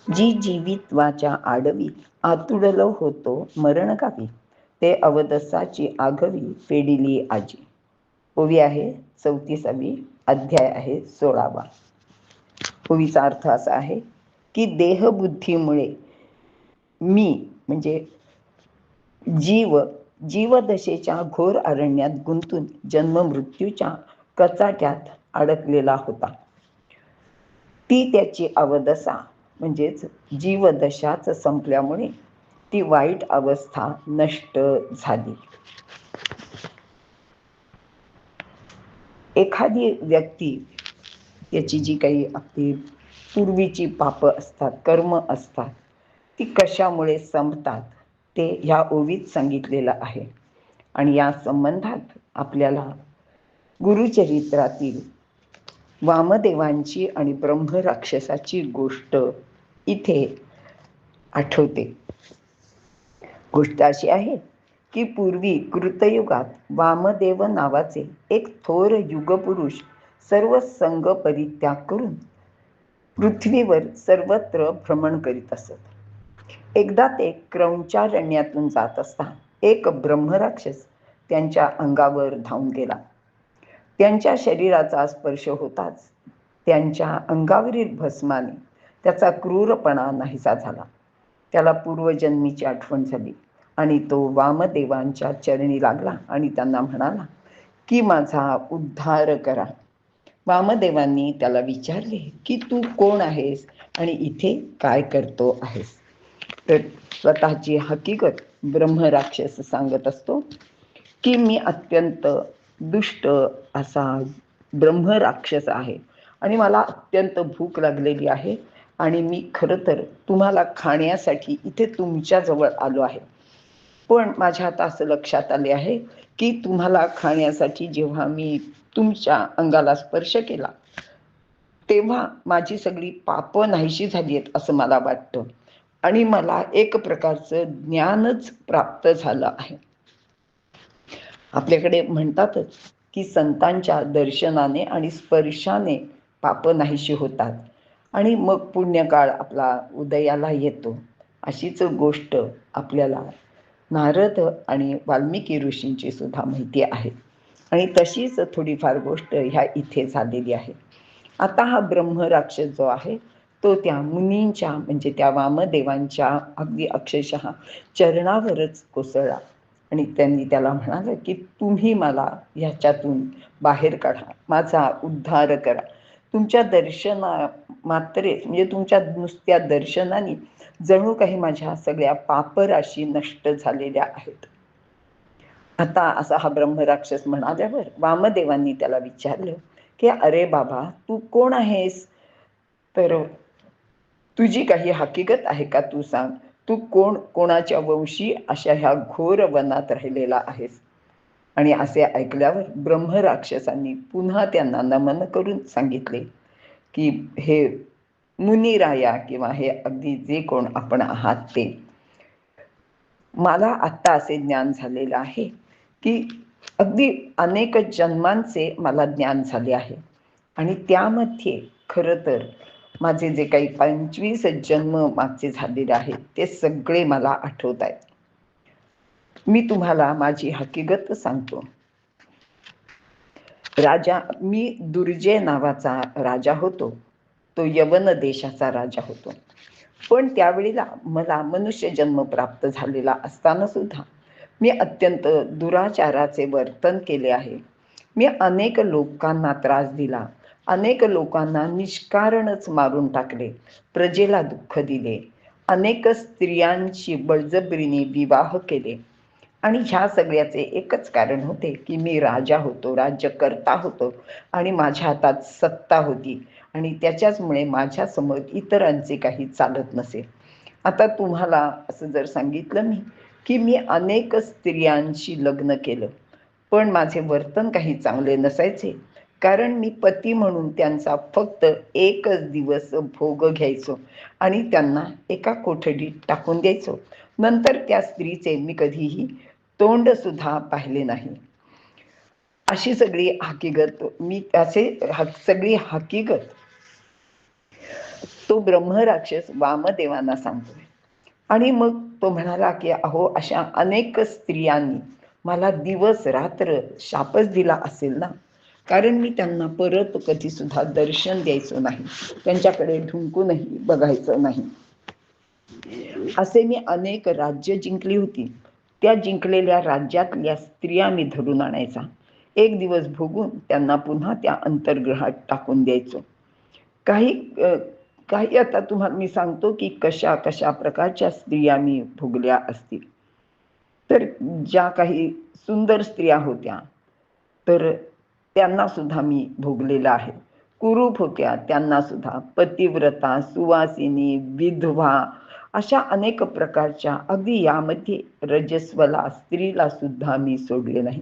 जी जीवित्वाच्या आडवी आतुडल होतो मरण गावी, ते अवदसाची आघवी फेडिली आजी. ओवी आहे 34वी, अध्याय आहे 16वा. ओवीचा अर्थ असा आहे की देहबुद्धीमुळे मी म्हणजे जीवदशेच्या घोर अरण्यात गुंतून जन्ममृत्यूच्या कचाट्यात अडकलेला होता. ती त्याची अवदशा म्हणजेच जीवदशाच संपल्यामुळे ती वाईट अवस्था नष्ट झाली. एखादी व्यक्ती त्याची जी काही आपली पूर्वीची पाप असतात, कर्म असतात, ती कशामुळे संपतात ते ह्या ओवीत सांगितलेलं आहे. आणि या संबंधात आपल्याला गुरुचरित्रातील वामदेवांची आणि ब्रह्मराक्षसाची गोष्ट इथे आठवते. गोष्ट अशी आहे की पूर्वी कृतयुगात वामदेव नावाचे एक थोर युगपुरुष सर्व संग परित्याग करून पृथ्वीवर सर्वत्र भ्रमण करीत असत. एकदा ते क्रौंचारण्यातून जात असता एक ब्रह्मराक्षस त्यांच्या अंगावर धावून गेला. त्यांच्या शरीराचा स्पर्श होताच त्यांच्या अंगावरील भस्माने त्याचा क्रूरपणा नाहीसा झाला. त्याला पूर्वजन्मीची आठवण झाली आणि तो वामदेवांच्या चरणी लागला आणि त्यांना म्हणाला की माझा उद्धार करा. वामदेवांनी त्याला विचारले की तू कोण आहेस आणि इथे काय करतो आहेस. तर स्वतःची हकीकत ब्रह्मराक्षस सांगत असतो की मी अत्यंत दुष्ट असा ब्रह्मराक्षस आहे आणि मला अत्यंत भूक लागलेली आहे आणि मी खरं तर तुम्हाला खाण्यासाठी इथे तुमच्याजवळ आलो आहे. पण माझ्या आता असं लक्षात आले आहे की तुम्हाला खाण्यासाठी जेव्हा मी तुमच्या अंगाला स्पर्श केला तेव्हा माझी सगळी पापं नाहीशी झाली आहेत असं मला वाटतं आणि मला एक प्रकारचं ज्ञानच प्राप्त झालं आहे. आपल्याकडे म्हणतातच की संतांच्या दर्शनाने आणि स्पर्शाने पाप नाहीशी होतात आणि मग पुण्यकाळ आपला उदयाला येतो. अशीच गोष्ट आपल्याला नारद आणि वाल्मिकी ऋषींची सुद्धा माहिती आहे आणि तशीच थोडीफार गोष्ट ह्या इथे झालेली आहे. आता हा ब्रह्मराक्षस जो आहे तो त्या मुनींच्या म्हणजे त्या वामदेवांच्या अगदी अक्षरशः चरणावरच कोसळला आणि त्यांनी त्याला म्हणाले की तुम्ही मला ह्याच्यातून बाहेर काढा, माझा उद्धार करा. तुमच्या दर्शना मात्रेच म्हणजे तुमच्या नुसत्या दर्शनाने जणू काही माझ्या सगळ्या पापराशी नष्ट झालेल्या आहेत. आता असा हा ब्रह्मराक्षस म्हणाल्यावर वामदेवांनी त्याला विचारलं की अरे बाबा तू कोण आहेस, तर तुझी काही हकीकत आहे का, तू सांग. तू कोणाच्या वंशी अशा ह्या घोर वनात राहिलेला आहेस. आणि असे ऐकल्यावर ब्रह्मराक्षसांनी पुन्हा त्यांना नमन करून सांगितले की हे मुनिराया किंवा हे अगदी जे कोण आपण आहात ते, मला आत्ता असे ज्ञान झालेलं आहे की अगदी अनेक जन्मांचे मला ज्ञान झाले आहे आणि त्यामध्ये खरं तर माझे जे काही 25 जन्म मागचे झालेले आहेत ते सगळे मला आठवत आहेत. मी तुम्हाला माझी हकीकत सांगतो. मी दुर्जय नावाचा राजा होतो. तो यवन देशाचा राजा होतो. पण त्यावेळेला मला मनुष्य जन्म प्राप्त झालेला असताना सुद्धा मी अत्यंत दुराचाराचे वर्तन केले आहे. मी अनेक लोकांना त्रास दिला, अनेक लोकांना निष्कारणच मारून टाकले, प्रजेला दुःख दिले, अनेक स्त्रियांशी बळजबरीने विवाह केले आणि ह्या सगळ्याचे एकच कारण होते की मी राजा होतो, राज्यकर्ता होतो आणि माझ्या हातात सत्ता होती आणि त्याच्याचमुळे माझ्यासमोर इतरांचे काही चालत नसे. आता तुम्हाला असं जर सांगितलं मी की मी अनेक स्त्रियांशी लग्न केलं पण माझे वर्तन काही चांगले नसायचे, कारण मी पती म्हणून त्यांचा फक्त एकच दिवस भोग घ्यायचो आणि त्यांना एका कोठडीत टाकून द्यायचो. नंतर त्या स्त्रीचे मी कधीही तोंड सुद्धा पाहिले नाही. अशी सगळी हकीकत सगळी हकीकत तो ब्रह्मराक्षस वामदेवांना सांगतोय. आणि मग तो म्हणाला की अहो, अशा अनेक स्त्रियांनी मला दिवस रात्र शापच दिला असेल ना, कारण मी त्यांना परत कधी सुद्धा दर्शन द्यायचो नाही, त्यांच्याकडे ढुंकूनही बघायचं नाही. असे मी अनेक राज्य जिंकली होती. त्या जिंकलेल्या राज्यातल्या स्त्रिया मी धरून आणायचा, एक दिवस भोगून त्यांना पुन्हा त्या अंतर्ग्रहात टाकून द्यायचो. काही काही आता तुम्हाला मी सांगतो की कशा कशा प्रकारच्या स्त्रिया मी भोगल्या असतील. तर ज्या काही सुंदर स्त्रिया होत्या, तर त्यांना सुद्धा मी भोगलेलं आहे. कुरूप होत्या, त्यांना सुद्धा पतिव्रता, सुवासिनी, विधवा, अशा अनेक प्रकारच्या, अगदी यामध्ये रजस्वला स्त्रीला सुद्धा मी सोडले नाही.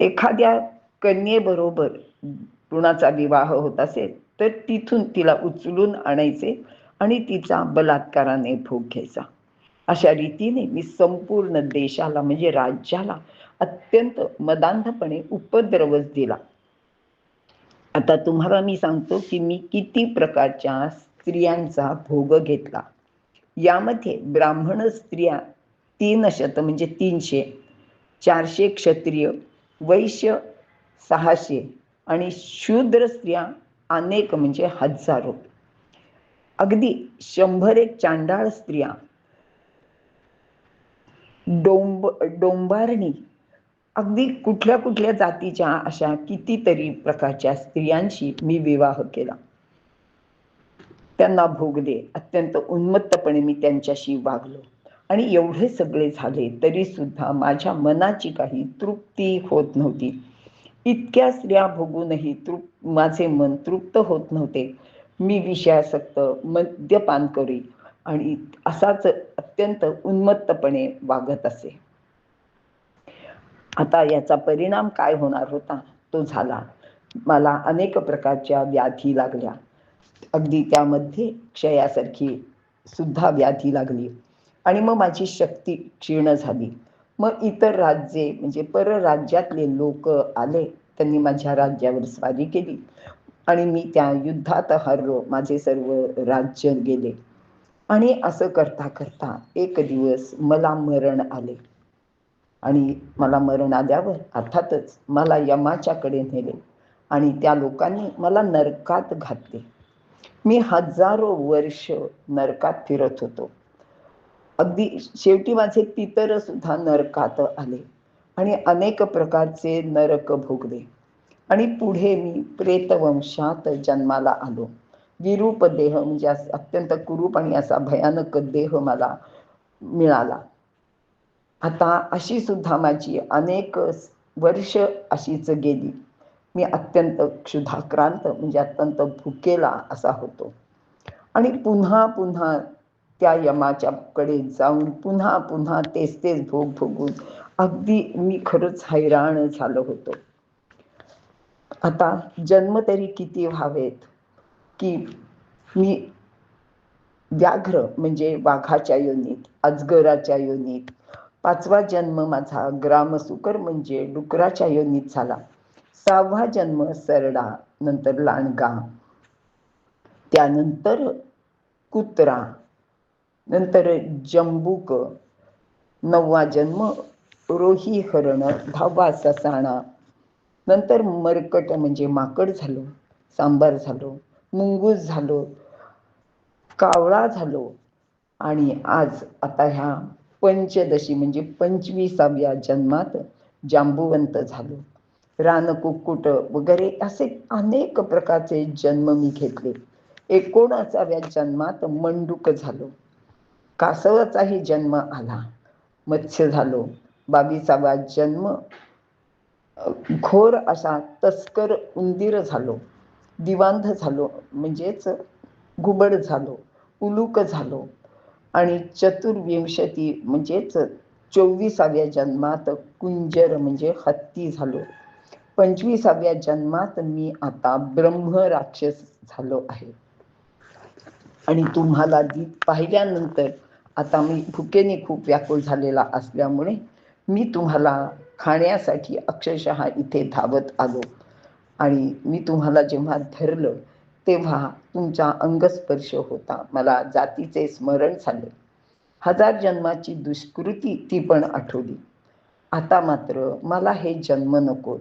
एखाद्या कन्येबरोबर कुणाचा विवाह होत असेल तर तिथून तिला उचलून आणायचे आणि तिचा बलात्काराने भोग घ्यायचा. अशा रीतीने मी संपूर्ण देशाला, म्हणजे राज्याला, अत्यंत मदांधपणे उपद्रवच दिला. आता तुम्हाला मी सांगतो की मी किती प्रकारच्या स्त्रियांचा भोग घेतला. यामध्ये ब्राह्मण स्त्रिया 300 म्हणजे 300, 400 क्षत्रिय, वैश्य 600 आणि शूद्र स्त्रिया अनेक म्हणजे हजारो. अगदी 100 चांडाळ स्त्रिया, डोंबारणी, अगदी कुठल्या कुठल्या जातीच्या अशा कितीतरी प्रकारच्या स्त्रियांशी मी विवाह केला. त्यांना भोगले, अत्यंत उन्मत्तपणे मी त्यांच्याशी वागलो. आणि एवढे सगळे झाले तरी सुद्धा माझ्या मनाची काही तृप्ती होत नव्हती. इतक्या स्त्रिया भोगूनही माझे मन तृप्त होत नव्हते. मी विषयासक्त, मद्यपान करी आणि असाच अत्यंत उन्मत्तपणे वागत असे. आता याचा परिणाम काय होणार होता तो झाला. मला अनेक प्रकारच्या व्याधी लागल्या, अगदी त्यामध्ये क्षयासारखी सुद्धा व्याधी लागली. आणि मग माझी शक्ती क्षीण झाली. मग इतर राज्ये, म्हणजे परराज्यातले लोक आले, त्यांनी माझ्या राज्यावर स्वारी केली आणि मी त्या युद्धात हरलो, माझे सर्व राज्य गेले. आणि असं करता करता एक दिवस मला मरण आले. आणि मला मरण आल्यावर अर्थातच मला यमाच्याकडे नेले आणि त्या लोकांनी मला नरकात घातले. मी हजारो वर्ष नरकात फिरत होतो. अगदी शेवटी माझे पितर सुद्धा नरकात आले आणि अनेक प्रकारचे नरक भोगले. आणि पुढे मी प्रेतवंशात जन्माला आलो. विरूप देह, म्हणजे अत्यंत कुरूप आणि असा भयानक देह मला मिळाला. आता अशी सुद्धा माझी अनेक वर्ष अशीच गेली. मी अत्यंत क्षुधाक्रांत, म्हणजे अत्यंत भुकेला असा होतो. आणि पुन्हा पुन्हा त्या यमाच्याकडे जाऊन पुन्हा पुन्हा तेच तेच भोग भोगून अगदी मी खरंच हैराण झालो होतो. आता जन्म तरी किती व्हावेत की मी व्याघ्र, म्हणजे वाघाच्या योनीत, अजगराच्या योनीत, 5वा जन्म माझा ग्रामसुकर म्हणजे डुकराच्या योनीत झाला. 6वा जन्म सरडा, नंतर लांडगा, त्यानंतर कुत्रा, नंतर जंबूक, 9वा जन्म रोही हरण, 10वा ससाणा, नंतर मरकट म्हणजे माकड झालो, सांबार झालो, मुंगूस झालो, कावळा झालो आणि आज आता ह्या पंचदशी म्हणजे 25व्या जन्मात जांबुवंत झालो. रानकुक्कुट वगैरे असे अनेक प्रकारचे जन्म मी घेतले. 19व्या जन्मात मंडूक झालो, कासवाचाही जन्म आला, मत्स्य झालो. 22वा जन्म घोर असा तस्कर उंदीर झालो, दिवांध झालो म्हणजेच घुबड झालो, उलूक झालो. आणि 24 म्हणजेच 24व्या जन्मात कुंजर म्हणजे हत्ती झालो. 25व्या जन्मात मी आता ब्रह्मराक्षस झालो आहे. आणि तुम्हाला पाहिल्यानंतर आता मी भुकेने खूप व्याकुळ झालेला असल्यामुळे मी तुम्हाला खाण्यासाठी अक्षरशः इथे धावत आलो. आणि मी तुम्हाला जेव्हा धरलं तेव्हा तुमचा अंगस्पर्श होता. मला जातीचे स्मरण झाले. 1000 जन्माची दुष्कृती ती पण आठवली. आता मात्र मला हे जन्म नकोत.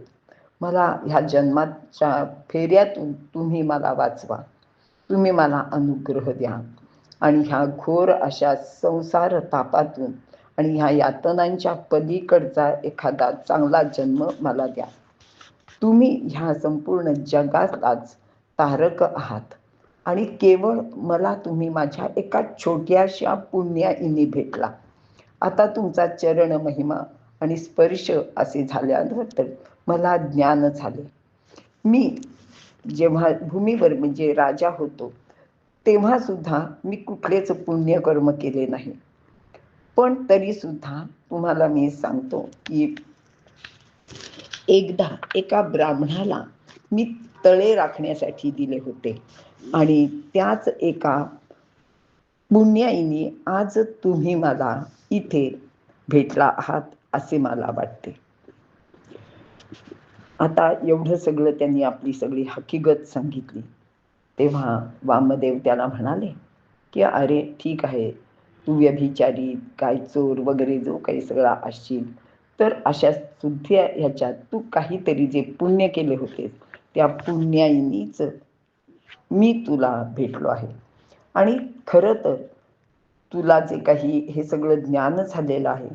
मला ह्या जन्माच्या फेऱ्यातून तुम्ही मला वाचवा. तुम्ही मला अनुग्रह द्या आणि ह्या घोर अशा संसार तापातून आणि ह्या यातनांच्या पलीकडचा एखादा चांगला जन्म मला द्या. तुम्ही ह्या संपूर्ण जगातलाच तारक आहात आणि केवळ मला तुम्ही माझ्या एका छोट्याशा पुण्याईने भेटला. आता तुमचा चरण महिमा आणि स्पर्श असे झाल्यानंतर मला ज्ञान झाले. मी जेव्हा भूमीवर म्हणजे राजा होतो तेव्हा सुद्धा मी कुठलेच पुण्यकर्म केले नाही. पण तरी सुद्धा तुम्हाला मी सांगतो की एकदा एका ब्राह्मणाला मी तळे राखण्यासाठी दिले होते आणि त्याच एका पुण्याईने आज तुम्ही मला इथे भेटला आहात असे मला वाटते. आता एवढं सगळं त्यांनी आपली सगळी हकीकत सांगितली. तेव्हा वामदेव त्याला म्हणाले की अरे ठीक आहे, तू व्यभिचारी काय चोर वगैरे जो काही सगळा असशील तर अशा सुद्धा ह्याच्यात तू काहीतरी जे पुण्य केले होतेस त्या पुण्याईनीच मी तुला भेटलो आहे. आणि खरं तर तुला जे काही हे सगळं ज्ञान झालेलं आहे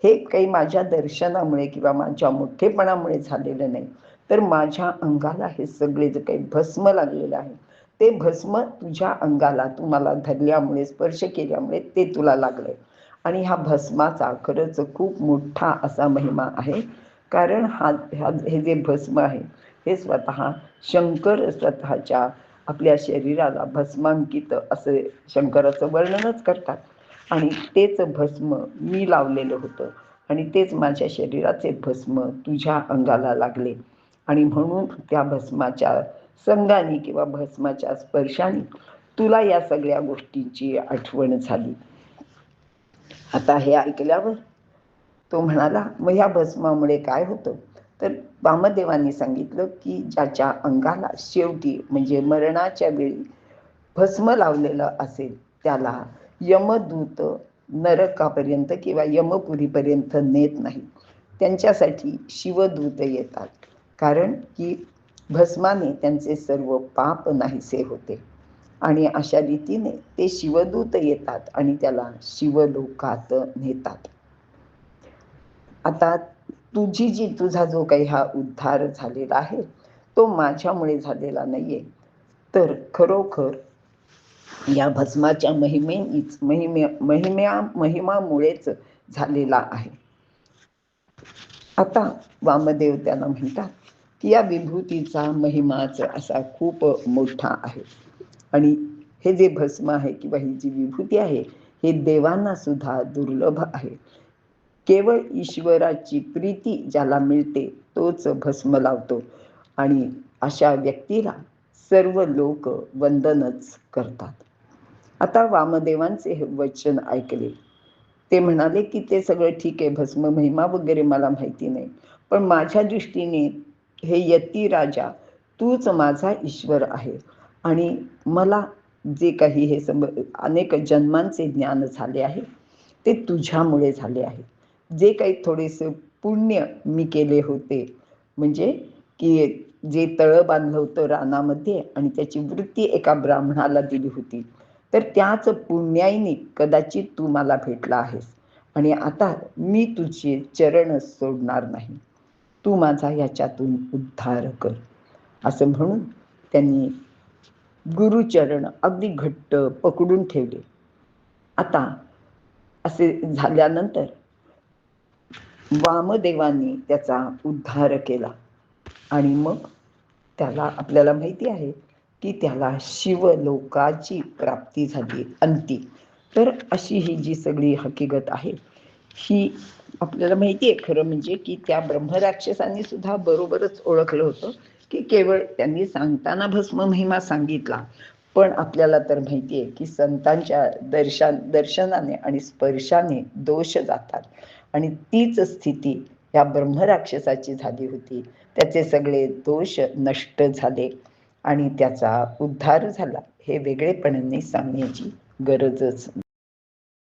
हे काही माझ्या दर्शनामुळे किंवा माझ्या मोठेपणामुळे झालेलं नाही, तर माझ्या अंगाला हे सगळे जे काही भस्म लागलेलं आहे ते भस्म तुझ्या अंगाला तुम्हाला धरल्यामुळे स्पर्श केल्यामुळे ते तुला लागलंय. आणि ह्या भस्माचा खरंच खूप मोठा असा महिमा आहे. कारण हे जे भस्म आहे हे स्वतः शंकर स्वतःच्या आपल्या शरीराला भस्मांकित असे शंकराचं वर्णनच करतात. आणि तेच भस्म मी लावलेलं होतं आणि तेच माझ्या शरीराचे भस्म तुझ्या अंगाला लागले आणि म्हणून त्या भस्माच्या संगाने किंवा भस्माच्या स्पर्शाने तुला या सगळ्या गोष्टींची आठवण झाली. आता हे ऐकल्यावर तो म्हणाला मग ह्या भस्मामुळे काय होतं, तर वामदेवांनी सांगितलं की ज्याच्या अंगाला शेवटी म्हणजे मरणाच्या वेळी भस्म लावलेलं असेल त्याला यमदूत नरकापर्यंत किंवा यमपुरीपर्यंत नेत नाही. त्यांच्यासाठी शिवदूत येतात. कारण की भस्माने त्यांचे सर्व पाप नाहीसे होते आणि अशा रीतीने ते शिवदूत येतात आणि त्याला शिवलोकात नेतात. आता तुझा जो काही हा उद्धार झालेला आहे तो माझ्यामुळे झालेला नाहीये, तर खरोखर या भस्माच्या महिमामुळेच झालेला आहे. आता वामदेव त्यांना म्हणतात की या विभूतीचा महिमाच असा खूप मोठा आहे आणि हे जे भस्म आहे किंवा ही जी विभूती आहे हे देवांना सुद्धा दुर्लभ आहे. केवळ ईश्वराची प्रीती ज्याला मिळते तोच भस्म लावतो आणि अशा व्यक्तीला सर्व लोक वंदनच करतात. आता वामदेवांचे हे वचन ऐकले. ते म्हणाले की ते सगळं ठीक आहे, भस्म महिमा वगैरे मला माहिती नाही, पण माझ्या दृष्टीने हे यती राजा तूच माझा ईश्वर आहे आणि मला जे काही हे अनेक जन्मांचे ज्ञान झाले आहे ते तुझ्यामुळे झाले आहे. जे काही थोडेसे पुण्य मी केले होते म्हणजे की जे तळं बांधलं होतं रानामध्ये आणि त्याची वृत्ती एका ब्राह्मणाला दिली होती, तर त्याच पुण्याईने कदाचित तू मला भेटला आहेस आणि आता मी तुझे चरण सोडणार नाही. तू माझा याच्यातून उद्धार कर असं म्हणून त्यांनी गुरुचरण अगदी घट्ट पकडून ठेवले. आता असे झाल्यानंतर वामदेवांनी त्याचा उद्धार केला आणि मग त्याला आपल्याला माहिती आहे की त्याला शिवलोकाची प्राप्ती झाली अंती. तर अशी ही जी सगळी हकीकत आहे ही आपल्याला माहिती आहे. खरं म्हणजे की त्या ब्रह्मराक्षसांनी सुद्धा बरोबरच ओळखलं होतं की केवळ त्यांनी सांगताना भस्म महिमा सांगितला, पण आपल्याला तर माहिती आहे की संतांच्या दर्शनाने आणि स्पर्शाने दोष जातात आणि तीच स्थिती या ब्रह्मराक्षसाची झाली होती. त्याचे सगळे दोष नष्ट झाले आणि त्याचा उद्धार झाला हे वेगळेपणाने सांगण्याची गरजच नाही.